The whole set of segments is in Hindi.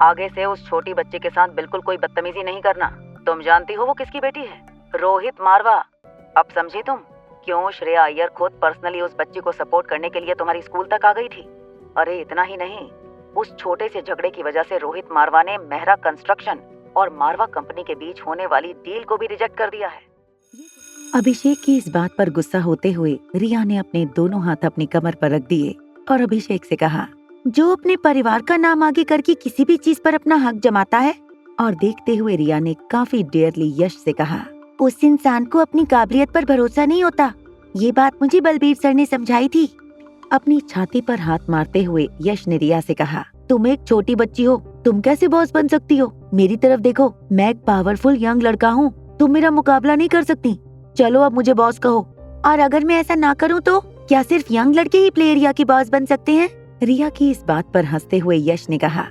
आगे से उस छोटी बच्ची के साथ बिल्कुल कोई बदतमीजी नहीं करना। तुम जानती हो वो किसकी बेटी है? रोहित मारवा। अब समझी तुम क्यों श्रेया अय्यर खुद पर्सनली उस बच्ची को सपोर्ट करने के लिए तुम्हारी स्कूल तक आ गई थी। अरे इतना ही नहीं, उस छोटे से झगड़े की वजह से रोहित मारवा ने मेहरा कंस्ट्रक्शन और मारवा कंपनी के बीच होने वाली डील को भी रिजेक्ट कर दिया है। अभिषेक की इस बात पर गुस्सा होते हुए रिया ने अपने दोनों हाथ अपनी कमर पर रख दिए और अभिषेक से कहा, जो अपने परिवार का नाम आगे करके किसी भी चीज पर अपना हक जमाता है। और देखते हुए रिया ने काफी डेयरली यश से कहा, उस इंसान को अपनी काबिलियत पर भरोसा नहीं होता। ये बात मुझे बलबीर सर ने समझाई थी। अपनी छाती पर हाथ मारते हुए यश ने रिया से कहा, तुम एक छोटी बच्ची हो, तुम कैसे बॉस बन सकती हो? मेरी तरफ देखो, मैं एक पावरफुल यंग लड़का हूँ, तुम मेरा मुकाबला नहीं कर सकती। चलो अब मुझे बॉस कहो। और अगर मैं ऐसा ना करूँ तो क्या सिर्फ यंग लड़के ही प्ले एरिया की बॉस बन सकते हैं? रिया की इस बात पर हंसते हुए यश ने कहा,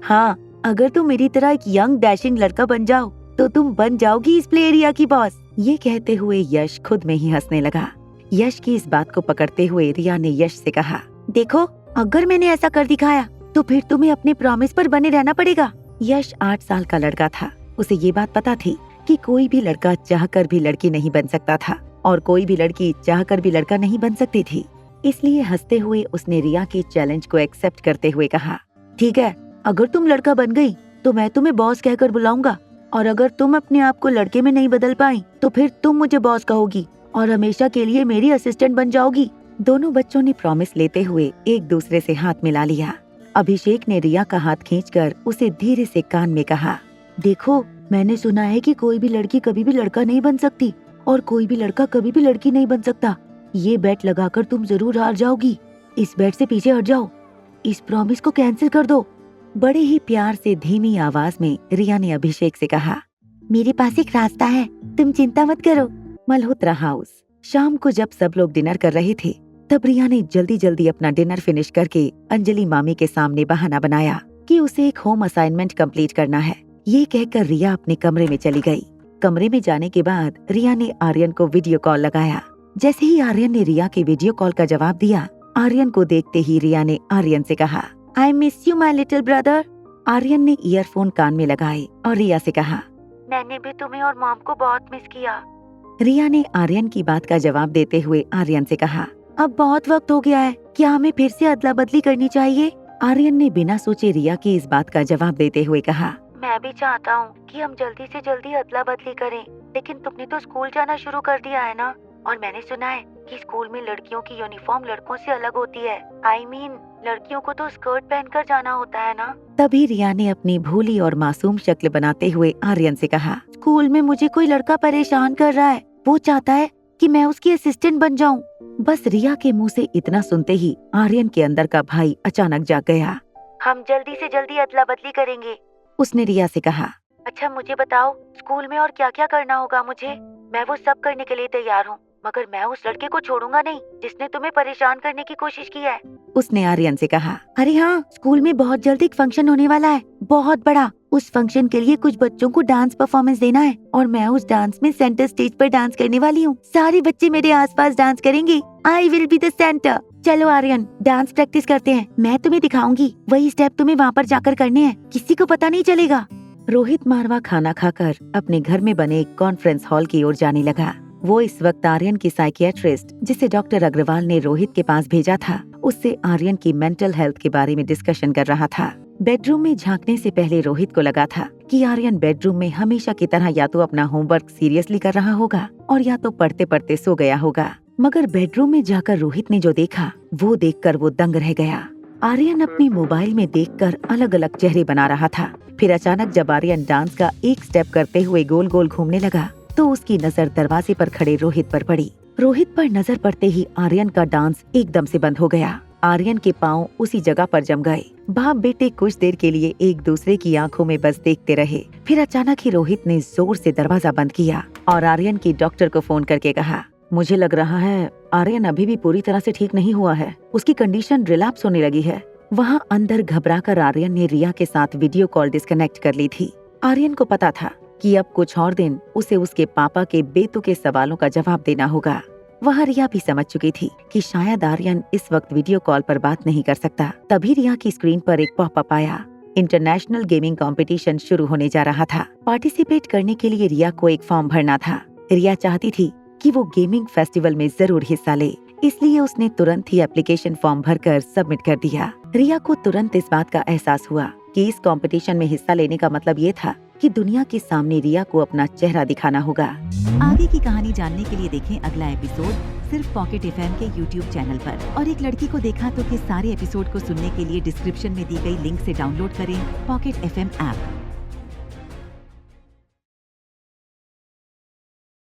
हाँ, अगर तुम मेरी तरह एक यंग डैशिंग लड़का बन जाओ तो तुम बन जाओगी इस प्ले एरिया की बॉस। ये कहते हुए यश खुद में ही हंसने लगा। यश की इस बात को पकड़ते हुए रिया ने यश से कहा, देखो, अगर मैंने ऐसा कर दिखाया तो फिर तुम्हें अपने प्रॉमिस पर बने रहना पड़ेगा। यश 8 साल का लड़का था। उसे ये बात पता थी कि कोई भी लड़का चाहकर भी लड़की नहीं बन सकता था और कोई भी लड़की चाहकर भी लड़का नहीं बन सकती थी। इसलिए हंसते हुए उसने रिया के चैलेंज को एक्सेप्ट करते हुए कहा, ठीक है, अगर तुम लड़का बन गई तो मैं तुम्हें बॉस कहकर बुलाऊंगा, और अगर तुम अपने आप को लड़के में नहीं बदल पाई तो फिर तुम मुझे बॉस कहोगी और हमेशा के लिए मेरी असिस्टेंट बन जाओगी। दोनों बच्चों ने प्रॉमिस लेते हुए एक दूसरे से हाथ मिला लिया। अभिषेक ने रिया का हाथ खींचकर उसे धीरे से कान में कहा, देखो, मैंने सुना है कि कोई भी लड़की कभी भी लड़का नहीं बन सकती और कोई भी लड़का कभी भी लड़की नहीं बन सकता। ये बेट लगाकर तुम जरूर हार जाओगी। इस बेट से पीछे हट जाओ, इस प्रॉमिस को कैंसिल कर दो। बड़े ही प्यार से धीमी आवाज में रिया ने अभिषेक से कहा, मेरे पास एक रास्ता है, तुम चिंता मत करो। मल्होत्रा हाउस। शाम को जब सब लोग डिनर कर रहे थे तब रिया ने जल्दी जल्दी अपना डिनर फिनिश करके अंजलि मामी के सामने बहाना बनाया कि उसे एक होम असाइनमेंट कंप्लीट करना है। ये कहकर रिया अपने कमरे में चली गई। कमरे में जाने के बाद रिया ने आर्यन को वीडियो कॉल लगाया। जैसे ही आर्यन ने रिया के वीडियो कॉल का जवाब दिया, आर्यन को देखते ही रिया ने आर्यन से कहा, I miss you my little brother. Aryan ने ईयरफोन कान में लगाए और रिया से कहा, मैंने भी तुम्हें और मॉम को बहुत मिस किया। रिया ने आर्यन की बात का जवाब देते हुए आर्यन से कहा, अब बहुत वक्त हो गया है, क्या हमें फिर से अदला बदली करनी चाहिए? आर्यन ने बिना सोचे रिया की इस बात का जवाब देते हुए कहा, मैं भी चाहता हूँ कि हम जल्दी से जल्दी अदला बदली करें, लेकिन तुमने तो स्कूल जाना शुरू कर दिया है ना, और मैंने सुना है कि स्कूल में लड़कियों की यूनिफॉर्म लड़कों से अलग होती है। I mean, लड़कियों को तो स्कर्ट पहनकर जाना होता है ना। तभी रिया ने अपनी भोली और मासूम शक्ल बनाते हुए आर्यन से कहा, स्कूल में मुझे कोई लड़का परेशान कर रहा है, वो चाहता है कि मैं उसकी असिस्टेंट बन जाऊं। बस रिया के मुंह से इतना सुनते ही आर्यन के अंदर का भाई अचानक जाग गया। हम जल्दी से जल्दी अदला बदली करेंगे, उसने रिया से कहा। अच्छा मुझे बताओ, स्कूल में और क्या क्या करना होगा मुझे? मैं वो सब करने के लिए तैयार हूँ, मगर मैं उस लड़के को छोड़ूंगा नहीं जिसने तुम्हें परेशान करने की कोशिश की है, उसने आर्यन से कहा। अरे हाँ, स्कूल में बहुत जल्द एक फंक्शन होने वाला है, बहुत बड़ा। उस फंक्शन के लिए कुछ बच्चों को डांस परफॉर्मेंस देना है और मैं उस डांस में सेंटर स्टेज पर डांस करने वाली हूँ। सारे बच्चे मेरे आसपास डांस करेंगे। I will be the centre. चलो आर्यन, डांस प्रैक्टिस करते हैं, मैं तुम्हें दिखाऊंगी। वही स्टेप तुम्हें वहाँ पर जाकर करने हैं, किसी को पता नहीं चलेगा। रोहित मारवा खाना खाकर अपने घर में बने एक कॉन्फ्रेंस हॉल की ओर जाने लगा। वो इस वक्त आर्यन की साइकियाट्रिस्ट, जिसे डॉक्टर अग्रवाल ने रोहित के पास भेजा था, उससे आर्यन की मेंटल हेल्थ के बारे में डिस्कशन कर रहा था। बेडरूम में झांकने से पहले रोहित को लगा था कि आर्यन बेडरूम में हमेशा की तरह या तो अपना होमवर्क सीरियसली कर रहा होगा और या तो पढ़ते पढ़ते सो गया होगा। मगर बेडरूम में जाकर रोहित ने जो देखा, वो देखकर वो दंग रह गया। आर्यन अपनी मोबाइल में देखकर अलग अलग चेहरे बना रहा था। फिर अचानक जब आर्यन डांस का एक स्टेप करते हुए गोल गोल घूमने लगा तो उसकी नजर दरवाजे पर खड़े रोहित पर पड़ी। रोहित पर नजर पड़ते ही आर्यन का डांस एकदम से बंद हो गया। आर्यन के पाँव उसी जगह पर जम गए। बाप बेटे कुछ देर के लिए एक दूसरे की आंखों में बस देखते रहे। फिर अचानक ही रोहित ने जोर से दरवाजा बंद किया और आर्यन की डॉक्टर को फोन करके कहा, मुझे लग रहा है आर्यन अभी भी पूरी तरह से ठीक नहीं हुआ है, उसकी कंडीशन रिलैप्स होने लगी है। वहाँ अंदर घबराकर आर्यन ने रिया के साथ वीडियो कॉल डिस्कनेक्ट कर ली थी। आर्यन को पता था कि अब कुछ और दिन उसे उसके पापा के बेतुके सवालों का जवाब देना होगा। वह रिया भी समझ चुकी थी कि शायद आर्यन इस वक्त वीडियो कॉल पर बात नहीं कर सकता। तभी रिया की स्क्रीन पर एक पॉपअप आया। इंटरनेशनल गेमिंग कंपटीशन शुरू होने जा रहा था। पार्टिसिपेट करने के लिए रिया को एक फॉर्म भरना था। रिया चाहती थी कि वो गेमिंग फेस्टिवल में जरूर हिस्सा ले, इसलिए उसने तुरंत ही एप्लीकेशन फॉर्म भरकर सबमिट कर दिया। रिया को तुरंत इस बात का एहसास हुआ कि इस कंपटीशन में हिस्सा लेने का मतलब ये था कि दुनिया के सामने रिया को अपना चेहरा दिखाना होगा। आगे की कहानी जानने के लिए देखें अगला एपिसोड सिर्फ पॉकेट एफएम के यूट्यूब चैनल पर। और एक लड़की को देखा तो के सारे एपिसोड को सुनने के लिए डिस्क्रिप्शन में दी गई लिंक से डाउनलोड करें पॉकेट एफएम ऐप।